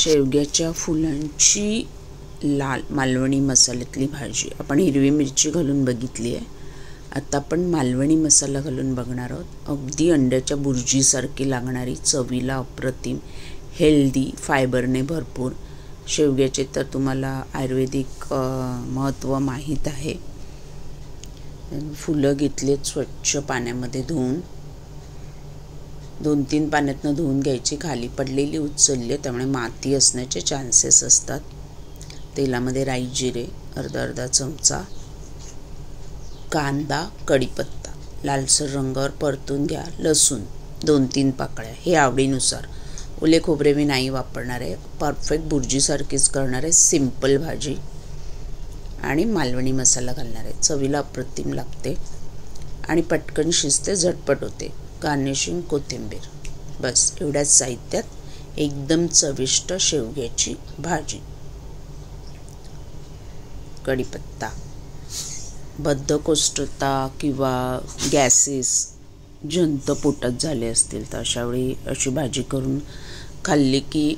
शेवग्याच्या फुलांची लाल मालवणी मसाल्यातली भाजी आपण हिरवी मिरची घालून बघितली आहे. आता आपण मालवणी मसाला घालून बघणार आहोत. अगदी अंड्याच्या बुर्जीसारखी लागणारी, चवीला अप्रतिम, हेल्दी, फायबरने भरपूर. शेवग्याचे तर तुम्हाला आयुर्वेदिक महत्त्व माहीत आहे. फुलं घेतलेत स्वच्छ पाण्यामध्ये धुवून, 2-3 पाण्यातनं धुवून घ्यायची. खाली पडलेली उचलली, त्यामुळे माती असण्याचे चान्सेस असतात. तेलामध्ये राई जिरे अर्धा चमचा, कांदा, कढीपत्ता लालसर रंगावर परतून घ्या. लसूण 2-3 पाकळ्या, हे आवडीनुसार. ओले खोबरे मी नाही वापरणार आहे. परफेक्ट बुर्जीसारखीच करणार आहे, सिंपल भाजी. आणि मालवणी मसाला घालणार आहे. चवीला अप्रतिम लागते आणि पटकन शिजते, झटपट होते. गार्निशिंग कोथिंबीर. बस एवढ्याच साहित्यात एकदम चविष्ट शेवग्याची भाजी. कढीपत्ता. बद्धकोष्ठता किंवा गॅसेस, जंत पोटात झाले असतील तर अशावेळी अशी भाजी करून खाल्ली की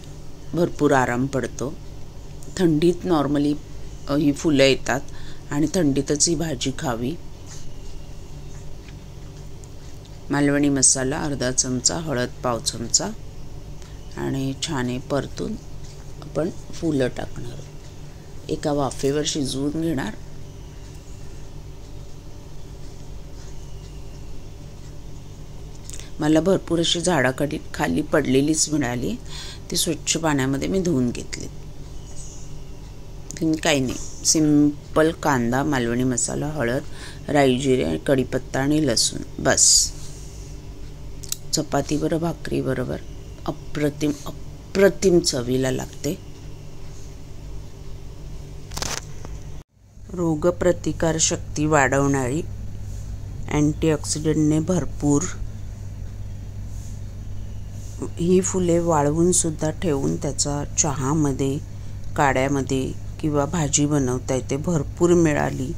भरपूर आराम पडतो. थंडीत नॉर्मली ही फुलं येतात आणि थंडीतच ही भाजी खावी. मालवणी मसाला अर्धा चमचा, हळद पाव चमचा आणि छान परतून आपण फुलं टाकणार. एका वाफेवर शिजवून घेणार. मला भरपूर अशी झाडाखाली खाली पडलेलीच मिळाली. ती स्वच्छ पाण्यामध्ये मी धुवून घेतली. काही नाही, सिंपल कांदा, मालवणी मसाला, हळद, राई जिरे, कढीपत्ता आणि लसूण. बस. चपाती बरोबर, भाकरी बरोबर अप्रतिम चवीला लागते. रोगप्रतिकार शक्ती वाढवणारी, अँटीऑक्सिडंटने भरपूर. ही फुले वाळवून सुद्धा ठेवून त्याचा चहामध्ये, काड्यामध्ये किंवा भाजी बनवता येते. भरपूर मिळाली,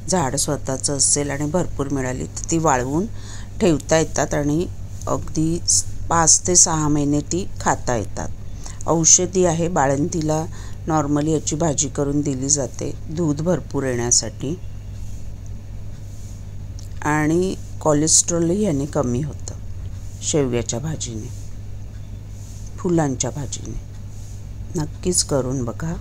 झाड स्वतःचं असेल आणि भरपूर मिळाली तर ती वाळवून ठेवता येतात आणि अगदी 5 ते 6 महिने ती खाता येतात. औषधी आहे. बाळंतीला नॉर्मली याची भाजी करून दिली जाते, दूध भरपूर येण्यासाठी. आणि कोलेस्ट्रॉलही याने कमी होतं शेवग्याच्या भाजीने, फुलांच्या भाजीने. नक्कीच करून बघा.